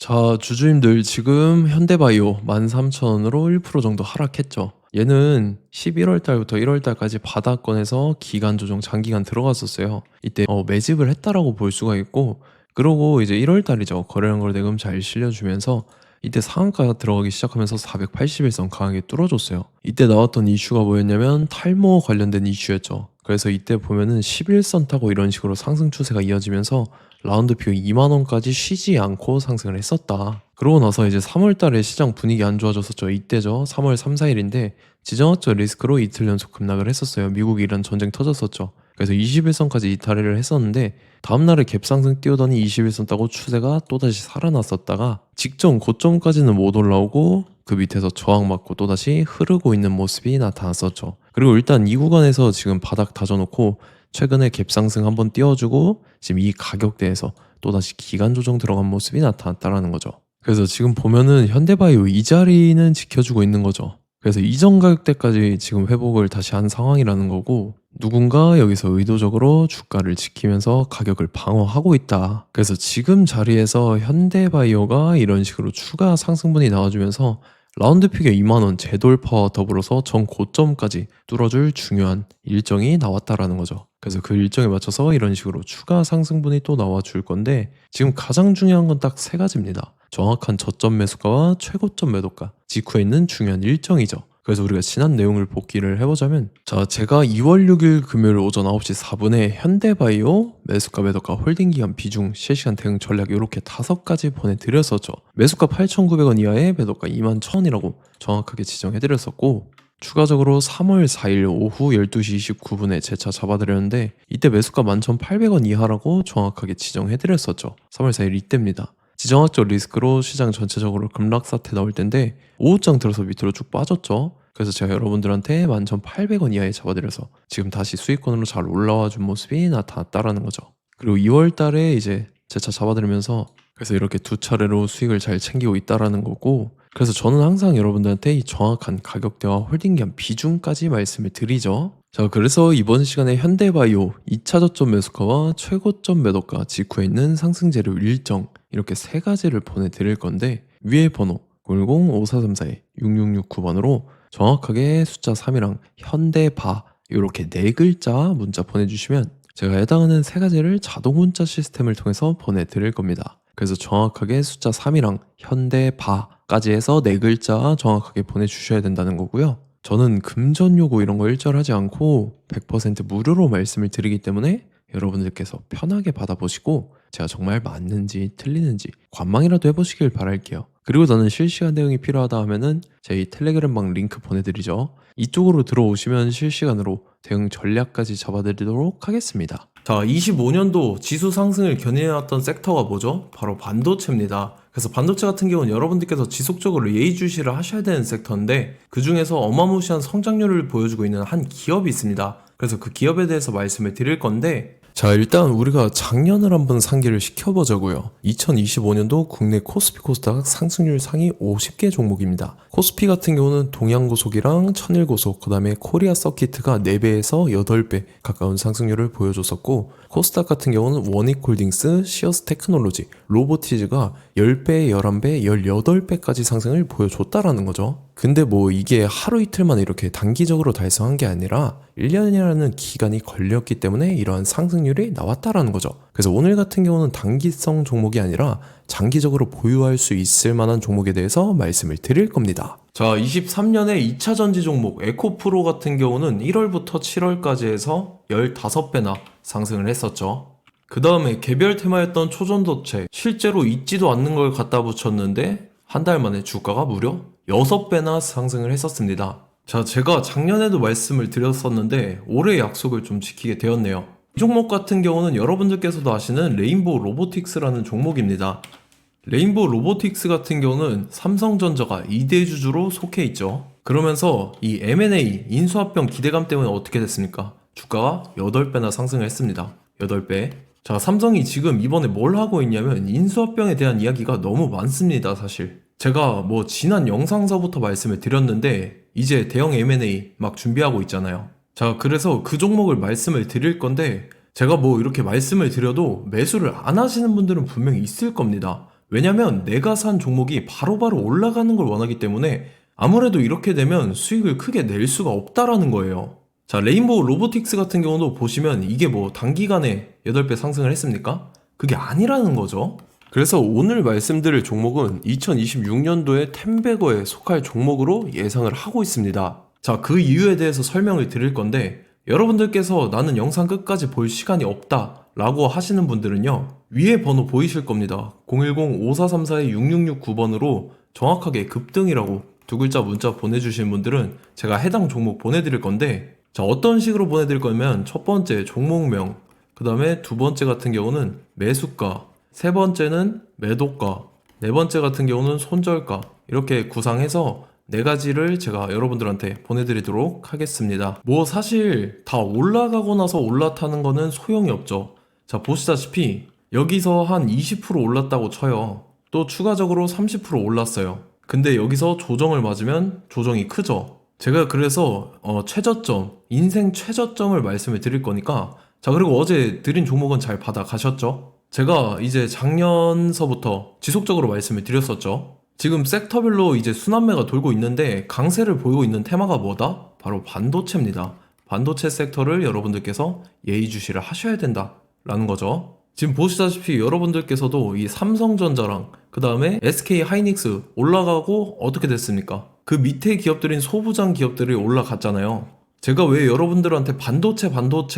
자, 주주님들 지금 현대바이오 13,000원으로 1% 정도 하락했죠. 얘는 11월 달부터 1월 달까지 바닥권에서 기간 조정 장기간 들어갔었어요. 이때 매집을 했다라고 볼 수가 있고, 그러고 이제 1월 달이죠. 거래량 거래대금 잘 실려주면서 이때 상한가 들어가기 시작하면서 481선 강하게 뚫어줬어요. 이때 나왔던 이슈가 뭐였냐면 탈모 관련된 이슈였죠. 그래서 이때 보면은 11선 타고 이런 식으로 상승 추세가 이어지면서 라운드표 2만 원까지 쉬지 않고 상승을 했었다. 그러고 나서 이제 3월 달에 시장 분위기 안 좋아졌었죠. 이때죠. 3월 3, 4일인데 지정학적 리스크로 이틀 연속 급락을 했었어요. 미국 이란 전쟁 터졌었죠. 그래서 21선까지 이탈을 했었는데 다음날에 갭상승 띄우더니 21선 따고 추세가 또다시 살아났었다가 직전 고점까지는 못 올라오고 그 밑에서 저항받고 또다시 흐르고 있는 모습이 나타났었죠. 그리고 일단 이 구간에서 지금 바닥 다져놓고 최근에 갭상승 한번 띄워주고 지금 이 가격대에서 또다시 기간 조정 들어간 모습이 나타났다라는 거죠. 그래서 지금 보면은 현대바이오 이 자리는 지켜주고 있는 거죠. 그래서 이전 가격대까지 지금 회복을 다시 한 상황이라는 거고, 누군가 여기서 의도적으로 주가를 지키면서 가격을 방어하고 있다. 그래서 지금 자리에서 현대바이오가 이런 식으로 추가 상승분이 나와주면서 라운드 피겨 2만원 재돌파와 더불어서 전 고점까지 뚫어줄 중요한 일정이 나왔다라는 거죠. 그래서 그 일정에 맞춰서 이런 식으로 추가 상승분이 또 나와줄 건데, 지금 가장 중요한 건 딱 세 가지입니다. 정확한 저점 매수가와 최고점 매도가, 직후에 있는 중요한 일정이죠. 그래서 우리가 지난 내용을 복기를 해보자면, 자, 제가 2월 6일 금요일 오전 9시 4분에 현대바이오 매수가 매도가 홀딩기간 비중 실시간 대응 전략 이렇게 5가지 보내드렸었죠. 매수가 8,900원 이하에 매도가 21,000원이라고 정확하게 지정해드렸었고, 추가적으로 3월 4일 오후 12시 29분에 제 차 잡아드렸는데 이때 매수가 11,800원 이하라고 정확하게 지정해드렸었죠. 3월 4일 이때입니다. 지정학적 리스크로 시장 전체적으로 급락 사태 나올 텐데 오후장 들어서 밑으로 쭉 빠졌죠. 그래서 제가 여러분들한테 11,800원 이하에 잡아드려서 지금 다시 수익권으로 잘 올라와 준 모습이 나타났다라는 거죠. 그리고 2월 달에 이제 제 차 잡아드리면서 그래서 이렇게 두 차례로 수익을 잘 챙기고 있다라는 거고, 그래서 저는 항상 여러분들한테 이 정확한 가격대와 홀딩기한 비중까지 말씀을 드리죠. 자, 그래서 이번 시간에 현대바이오 2차 저점 매수가와 최고점 매도가 직후에 있는 상승재료 일정 이렇게 세 가지를 보내드릴 건데, 위에 번호 0054342-6669번으로 정확하게 숫자 3이랑 현대바 이렇게 네 글자 문자 보내주시면 제가 해당하는 세 가지를 자동 문자 시스템을 통해서 보내드릴 겁니다. 그래서 정확하게 숫자 3이랑 현대바까지 해서 네 글자 정확하게 보내주셔야 된다는 거고요. 저는 금전 요구 이런 거 일절하지 않고 100% 무료로 말씀을 드리기 때문에 여러분들께서 편하게 받아보시고 제가 정말 맞는지 틀리는지 관망이라도 해보시길 바랄게요. 그리고 나는 실시간 대응이 필요하다 하면은 제 텔레그램방 링크 보내드리죠. 이쪽으로 들어오시면 실시간으로 대응 전략까지 잡아드리도록 하겠습니다. 자, 25년도 지수 상승을 견인해왔던 섹터가 뭐죠? 바로 반도체입니다. 그래서 반도체 같은 경우는 여러분들께서 지속적으로 예의주시를 하셔야 되는 섹터인데, 그 중에서 어마무시한 성장률을 보여주고 있는 한 기업이 있습니다. 그래서 그 기업에 대해서 말씀을 드릴 건데, 자, 일단 우리가 작년을 한번 상기를 시켜보자고요. 2025년도 국내 코스피 코스닥 상승률 상위 50개 종목입니다. 코스피 같은 경우는 동양고속이랑 천일고속, 그 다음에 코리아 서키트가 4배에서 8배 가까운 상승률을 보여줬었고, 코스닥 같은 경우는 원익홀딩스, 시어스 테크놀로지, 로보티즈가 10배, 11배, 18배까지 상승을 보여줬다라는 거죠. 근데 뭐 이게 하루 이틀만 이렇게 단기적으로 달성한 게 아니라 1년이라는 기간이 걸렸기 때문에 이러한 상승률이 나왔다라는 거죠. 그래서 오늘 같은 경우는 단기성 종목이 아니라 장기적으로 보유할 수 있을 만한 종목에 대해서 말씀을 드릴 겁니다. 자, 23년에 2차 전지 종목 에코프로 같은 경우는 1월부터 7월까지 해서 15배나 상승을 했었죠. 그 다음에 개별 테마였던 초전도체, 실제로 있지도 않는 걸 갖다 붙였는데 한 달 만에 주가가 무려 6배나 상승을 했었습니다. 자, 제가 작년에도 말씀을 드렸었는데 올해 약속을 좀 지키게 되었네요. 이 종목 같은 경우는 여러분들께서도 아시는 레인보우 로보틱스라는 종목입니다. 레인보우 로보틱스 같은 경우는 삼성전자가 2대 주주로 속해 있죠. 그러면서 이 M&A 인수합병 기대감 때문에 어떻게 됐습니까? 주가가 8배나 상승을 했습니다. 8배. 자, 삼성이 지금 이번에 뭘 하고 있냐면 인수합병에 대한 이야기가 너무 많습니다, 사실. 제가 뭐 지난 영상서부터 말씀을 드렸는데 이제 대형 M&A 막 준비하고 있잖아요. 자, 그래서 그 종목을 말씀을 드릴 건데, 제가 뭐 이렇게 말씀을 드려도 매수를 안 하시는 분들은 분명히 있을 겁니다. 왜냐면 내가 산 종목이 바로바로 올라가는 걸 원하기 때문에 아무래도 이렇게 되면 수익을 크게 낼 수가 없다라는 거예요. 자, 레인보우 로보틱스 같은 경우도 보시면 이게 뭐 단기간에 8배 상승을 했습니까? 그게 아니라는 거죠. 그래서 오늘 말씀드릴 종목은 2026년도에 템베거에 속할 종목으로 예상을 하고 있습니다. 자, 그 이유에 대해서 설명을 드릴 건데 여러분들께서 나는 영상 끝까지 볼 시간이 없다 라고 하시는 분들은요, 위에 번호 보이실 겁니다. 010-5434-6669번으로 정확하게 급등이라고 두 글자 문자 보내주신 분들은 제가 해당 종목 보내드릴 건데, 자, 어떤 식으로 보내드릴 거냐면 첫 번째 종목명, 그 다음에 두 번째 같은 경우는 매수가, 세 번째는 매도가, 네 번째 같은 경우는 손절가, 이렇게 구상해서 네 가지를 제가 여러분들한테 보내드리도록 하겠습니다. 뭐 사실 다 올라가고 나서 올라타는 거는 소용이 없죠. 자, 보시다시피 여기서 한 20% 올랐다고 쳐요. 또 추가적으로 30% 올랐어요. 근데 여기서 조정을 맞으면 조정이 크죠. 제가 그래서 최저점, 인생 최저점을 말씀을 드릴 거니까, 자, 그리고 어제 드린 종목은 잘 받아가셨죠? 제가 이제 작년서부터 지속적으로 말씀을 드렸었죠. 지금 섹터별로 이제 순환매가 돌고 있는데 강세를 보이고 있는 테마가 뭐다? 바로 반도체입니다. 반도체 섹터를 여러분들께서 예의주시를 하셔야 된다라는 거죠. 지금 보시다시피 여러분들께서도 이 삼성전자랑 그 다음에 SK 하이닉스 올라가고 어떻게 됐습니까? 그 밑에 기업들인 소부장 기업들이 올라갔잖아요. 제가 왜 여러분들한테 반도체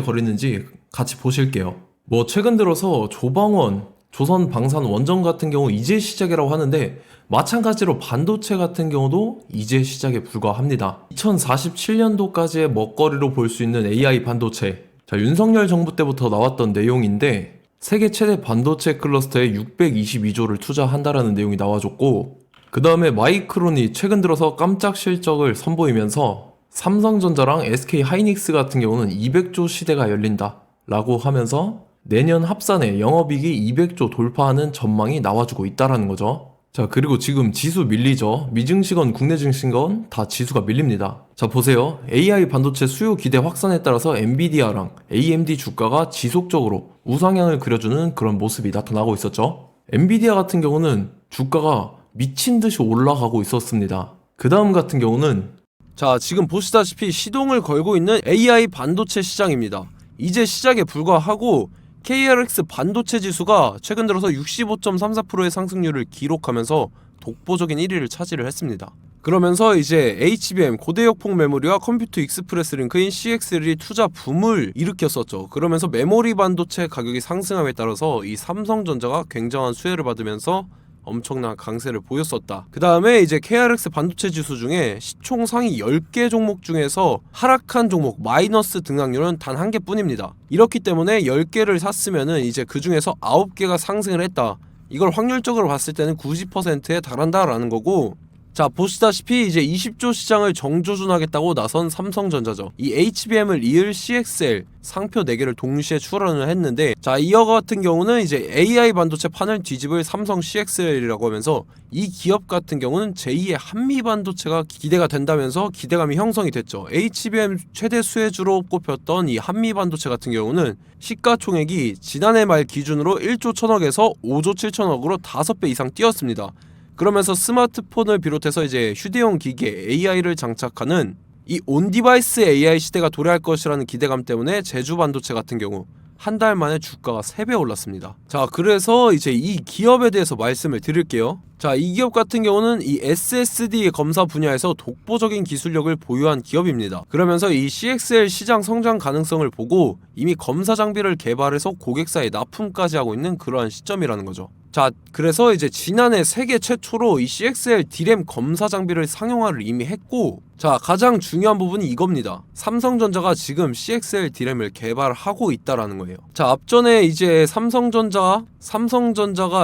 거리는지 같이 보실게요. 뭐 최근 들어서 조방원, 조선방산원전 같은 경우 이제 시작이라고 하는데 마찬가지로 반도체 같은 경우도 이제 시작에 불과합니다. 2047년도까지의 먹거리로 볼 수 있는 AI 반도체. 자, 윤석열 정부 때부터 나왔던 내용인데 세계 최대 반도체 클러스터에 622조를 투자한다라는 내용이 나와줬고, 그 다음에 마이크론이 최근 들어서 깜짝 실적을 선보이면서 삼성전자랑 SK 하이닉스 같은 경우는 200조 시대가 열린다 라고 하면서 내년 합산에 영업이익이 200조 돌파하는 전망이 나와주고 있다라는 거죠. 자, 그리고 지금 지수 밀리죠. 미증시건 국내 증시건 다 지수가 밀립니다. 자, 보세요. AI 반도체 수요 기대 확산에 따라서 엔비디아랑 AMD 주가가 지속적으로 우상향을 그려주는 그런 모습이 나타나고 있었죠. 엔비디아 같은 경우는 주가가 미친 듯이 올라가고 있었습니다. 그 다음 같은 경우는, 자, 지금 보시다시피 시동을 걸고 있는 AI 반도체 시장입니다. 이제 시작에 불과하고 KRX 반도체 지수가 최근 들어서 65.34%의 상승률을 기록하면서 독보적인 1위를 차지를 했습니다. 그러면서 이제 HBM 고대역폭 메모리와 컴퓨터 익스프레스 링크인 CXL이 투자 붐을 일으켰었죠. 그러면서 메모리 반도체 가격이 상승함에 따라서 이 삼성전자가 굉장한 수혜를 받으면서 엄청난 강세를 보였었다. 그 다음에 이제 KRX 반도체 지수 중에 시총 상위 10개 종목 중에서 하락한 종목 마이너스 등락률은 단 1개뿐입니다. 이렇기 때문에 10개를 샀으면은 이제 그 중에서 9개가 상승을 했다. 이걸 확률적으로 봤을 때는 90%에 달한다라는 거고, 자, 보시다시피 이제 20조 시장을 정조준하겠다고 나선 삼성전자죠. 이 HBM을 이을 CXL 상표 4개를 동시에 출원을 했는데, 자, 이어 같은 경우는 이제 AI 반도체 판을 뒤집을 삼성 CXL이라고 하면서 이 기업 같은 경우는 제2의 한미 반도체가 기대가 된다면서 기대감이 형성이 됐죠. HBM 최대 수혜주로 꼽혔던 이 한미 반도체 같은 경우는 시가총액이 지난해 말 기준으로 1조 1000억에서 5조 7천억으로 5배 이상 뛰었습니다. 그러면서 스마트폰을 비롯해서 이제 휴대용 기기에 AI를 장착하는 이 온디바이스 AI 시대가 도래할 것이라는 기대감 때문에 제주 반도체 같은 경우 한 달 만에 주가가 3배 올랐습니다. 자, 그래서 이제 이 기업에 대해서 말씀을 드릴게요. 자, 이 기업 같은 경우는 이 SSD 검사 분야에서 독보적인 기술력을 보유한 기업입니다. 그러면서 이 CXL 시장 성장 가능성을 보고 이미 검사 장비를 개발해서 고객사에 납품까지 하고 있는 그러한 시점이라는 거죠. 자, 그래서 이제 지난해 세계 최초로 이 CXL D램 검사 장비를 상용화를 이미 했고, 자, 가장 중요한 부분이 이겁니다. 삼성전자가 지금 CXL D램을 개발하고 있다라는 거예요. 자, 앞전에 이제 삼성전자가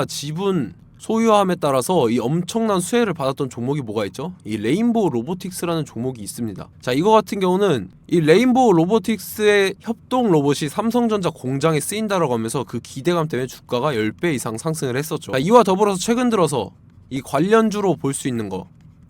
지분 소유함에 따라서 이 엄청난 수혜를 받았던 종목이 뭐가 있죠? 이 레인보우 로보틱스라는 종목이 있습니다. 자, 이거 같은 경우는 이 레인보우 로보틱스의 협동 로봇이 삼성전자 공장에 쓰인다라고 하면서 그 기대감 때문에 주가가 10배 이상 상승을 했었죠. 자, 이와 더불어서 최근 들어서 이 관련주로 볼 수 있는 거,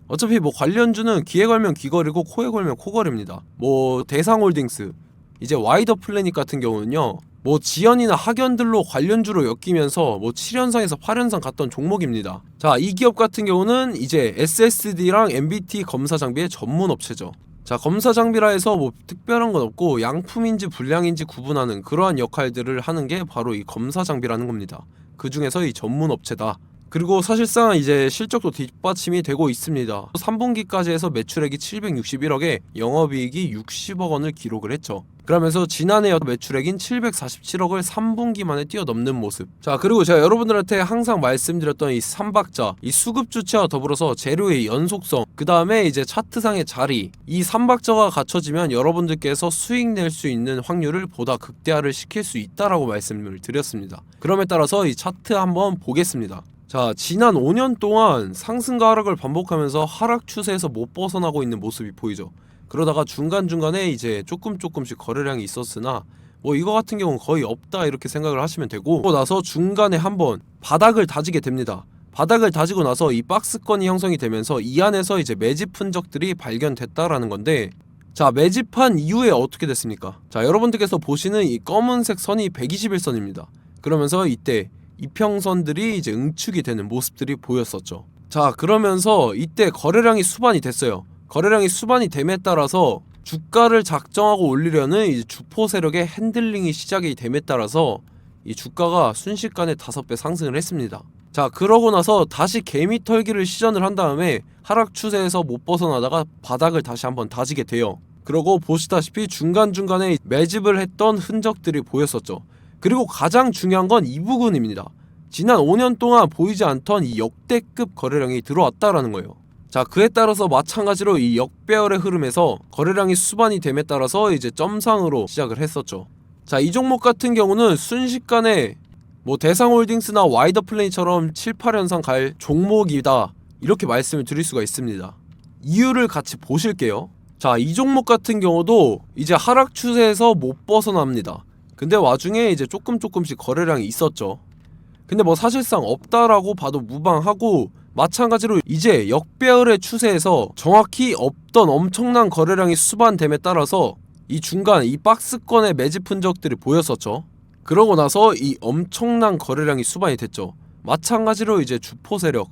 어차피 뭐 관련주는 귀에 걸면 귀걸이고 코에 걸면 코걸입니다. 뭐 대상홀딩스, 이제 와이더 플래닛 같은 경우는요, 뭐 지연이나 학연들로 관련주로 엮이면서 뭐 7연상에서 8연상 갔던 종목입니다. 자, 이 기업 같은 경우는 이제 SSD랑 MBT 검사 장비의 전문 업체죠. 자, 검사 장비라 해서 뭐 특별한 건 없고 양품인지 불량인지 구분하는 그러한 역할들을 하는 게 바로 이 검사 장비라는 겁니다. 그 중에서 이 전문 업체다. 그리고 사실상 이제 실적도 뒷받침이 되고 있습니다. 3분기까지 해서 매출액이 761억에 영업이익이 60억 원을 기록을 했죠. 그러면서 지난해 매출액인 747억을 3분기 만에 뛰어넘는 모습. 자, 그리고 제가 여러분들한테 항상 말씀드렸던 이 3박자, 이 수급 주체와 더불어서 재료의 연속성, 그 다음에 이제 차트상의 자리, 이 3박자가 갖춰지면 여러분들께서 수익 낼 수 있는 확률을 보다 극대화를 시킬 수 있다라고 말씀을 드렸습니다. 그럼에 따라서 이 차트 한번 보겠습니다. 자, 지난 5년 동안 상승과 하락을 반복하면서 하락 추세에서 못 벗어나고 있는 모습이 보이죠. 그러다가 중간중간에 이제 조금씩 거래량이 있었으나 뭐 이거 같은 경우는 거의 없다 이렇게 생각을 하시면 되고, 그러고 나서 중간에 한번 바닥을 다지게 됩니다. 바닥을 다지고 나서 이 박스권이 형성이 되면서 이 안에서 이제 매집 흔적들이 발견됐다라는 건데, 자, 매집한 이후에 어떻게 됐습니까? 자, 여러분들께서 보시는 이 검은색 선이 121선입니다. 그러면서 이때 이평선들이 이제 응축이 되는 모습들이 보였었죠. 자, 그러면서 이때 거래량이 수반이 됐어요. 거래량이 수반이 됨에 따라서 주가를 작정하고 올리려는 이제 주포 세력의 핸들링이 시작이 됨에 따라서 이 주가가 순식간에 5배 상승을 했습니다. 자, 그러고 나서 다시 개미 털기를 시전을 한 다음에 하락 추세에서 못 벗어나다가 바닥을 다시 한번 다지게 돼요. 그러고 보시다시피 중간중간에 매집을 했던 흔적들이 보였었죠. 그리고 가장 중요한 건 이 부분입니다. 지난 5년 동안 보이지 않던 이 역대급 거래량이 들어왔다라는 거예요. 자, 그에 따라서 마찬가지로 이 역배열의 흐름에서 거래량이 수반이 됨에 따라서 이제 점상으로 시작을 했었죠. 자, 이 종목 같은 경우는 순식간에 뭐 대상홀딩스나 와이더플레이처럼 7, 8연상 갈 종목이다 이렇게 말씀을 드릴 수가 있습니다. 이유를 같이 보실게요. 자, 이 종목 같은 경우도 이제 하락 추세에서 못 벗어납니다. 근데 와중에 이제 조금씩 거래량이 있었죠. 근데 뭐 사실상 없다라고 봐도 무방하고, 마찬가지로 이제 역배열의 추세에서 정확히 없던 엄청난 거래량이 수반됨에 따라서 이 중간 이 박스권의 매집 흔적들이 보였었죠. 그러고 나서 이 엄청난 거래량이 수반이 됐죠. 마찬가지로 이제 주포 세력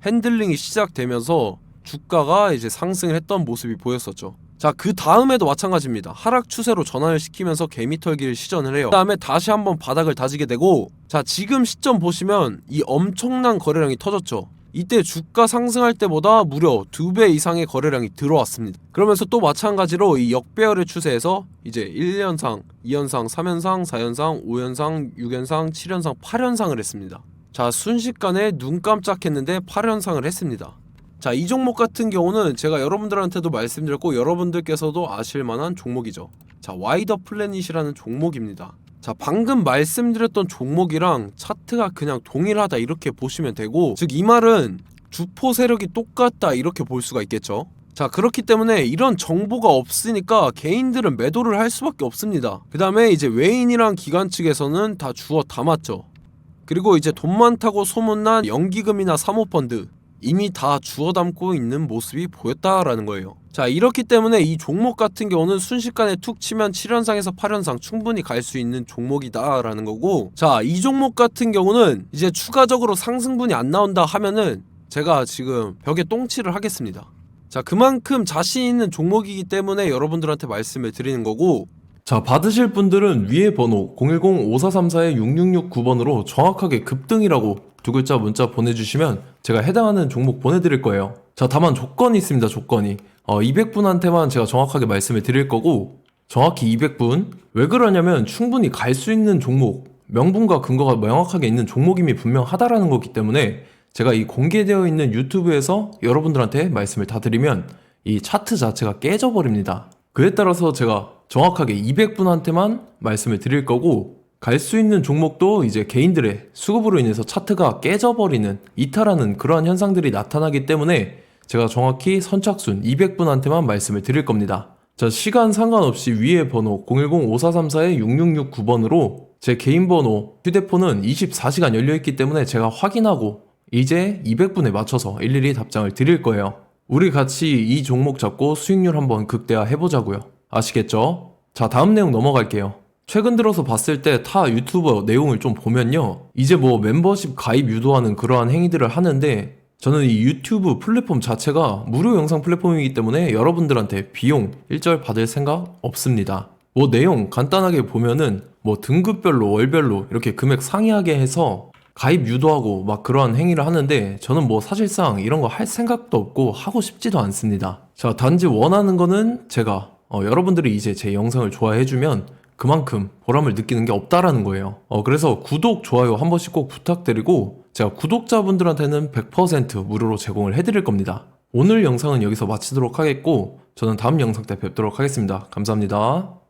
핸들링이 시작되면서 주가가 이제 상승을 했던 모습이 보였었죠. 자, 그 다음에도 마찬가지입니다. 하락 추세로 전환을 시키면서 개미 털기를 시전을 해요. 그 다음에 다시 한번 바닥을 다지게 되고, 자, 지금 시점 보시면 이 엄청난 거래량이 터졌죠. 이때 주가 상승할 때보다 무려 2배 이상의 거래량이 들어왔습니다. 그러면서 또 마찬가지로 이 역배열의 추세에서 이제 1연상, 2연상, 3연상, 4연상, 5연상, 6연상, 7연상, 8연상을 했습니다. 자, 순식간에 눈 깜짝했는데 8연상을 했습니다. 자, 이 종목 같은 경우는 제가 여러분들한테도 말씀드렸고 여러분들께서도 아실만한 종목이죠. 자, 와이더 플래닛이라는 종목입니다. 자, 방금 말씀드렸던 종목이랑 차트가 그냥 동일하다 이렇게 보시면 되고, 즉 이 말은 주포 세력이 똑같다 이렇게 볼 수가 있겠죠. 자, 그렇기 때문에 이런 정보가 없으니까 개인들은 매도를 할 수밖에 없습니다. 그 다음에 이제 외인이랑 기관 측에서는 다 주워 담았죠. 그리고 이제 돈 많다고 소문난 연기금이나 사모펀드 이미 다 주워 담고 있는 모습이 보였다라는 거예요. 자, 이렇기 때문에 이 종목 같은 경우는 순식간에 툭 치면 7연상에서 8연상 충분히 갈 수 있는 종목이다 라는 거고, 자, 이 종목 같은 경우는 이제 추가적으로 상승분이 안 나온다 하면은 제가 지금 벽에 똥칠을 하겠습니다. 자, 그만큼 자신 있는 종목이기 때문에 여러분들한테 말씀을 드리는 거고, 자, 받으실 분들은 위에 번호 010-5434-6669번으로 정확하게 급등이라고 두 글자 문자 보내주시면 제가 해당하는 종목 보내드릴 거예요. 자, 다만 조건이 있습니다. 조건이 200분한테만 제가 정확하게 말씀을 드릴 거고, 정확히 200분. 왜 그러냐면 충분히 갈 수 있는 종목, 명분과 근거가 명확하게 있는 종목임이 분명하다라는 거기 때문에 제가 이 공개되어 있는 유튜브에서 여러분들한테 말씀을 다 드리면 이 차트 자체가 깨져버립니다. 그에 따라서 제가 정확하게 200분한테만 말씀을 드릴 거고, 갈 수 있는 종목도 이제 개인들의 수급으로 인해서 차트가 깨져버리는, 이탈하는 그러한 현상들이 나타나기 때문에 제가 정확히 선착순 200분한테만 말씀을 드릴 겁니다. 자, 시간 상관없이 위에 번호 010-5434-6669번으로 제 개인 번호, 휴대폰은 24시간 열려있기 때문에 제가 확인하고 이제 200분에 맞춰서 일일이 답장을 드릴 거예요. 우리 같이 이 종목 잡고 수익률 한번 극대화 해보자고요. 아시겠죠? 자, 다음 내용 넘어갈게요. 최근 들어서 봤을 때 타 유튜버 내용을 좀 보면요. 이제 뭐 멤버십 가입 유도하는 그러한 행위들을 하는데 저는 이 유튜브 플랫폼 자체가 무료 영상 플랫폼이기 때문에 여러분들한테 비용 일절 받을 생각 없습니다. 뭐 내용 간단하게 보면은 뭐 등급별로 월별로 이렇게 금액 상이하게 해서 가입 유도하고 막 그러한 행위를 하는데 저는 뭐 사실상 이런 거 할 생각도 없고 하고 싶지도 않습니다. 자, 단지 원하는 거는 제가 여러분들이 이제 제 영상을 좋아해주면 그만큼 보람을 느끼는 게 없다라는 거예요. 그래서 구독, 좋아요 한 번씩 꼭 부탁드리고 제가 구독자분들한테는 100% 무료로 제공을 해드릴 겁니다. 오늘 영상은 여기서 마치도록 하겠고 저는 다음 영상 때 뵙도록 하겠습니다. 감사합니다.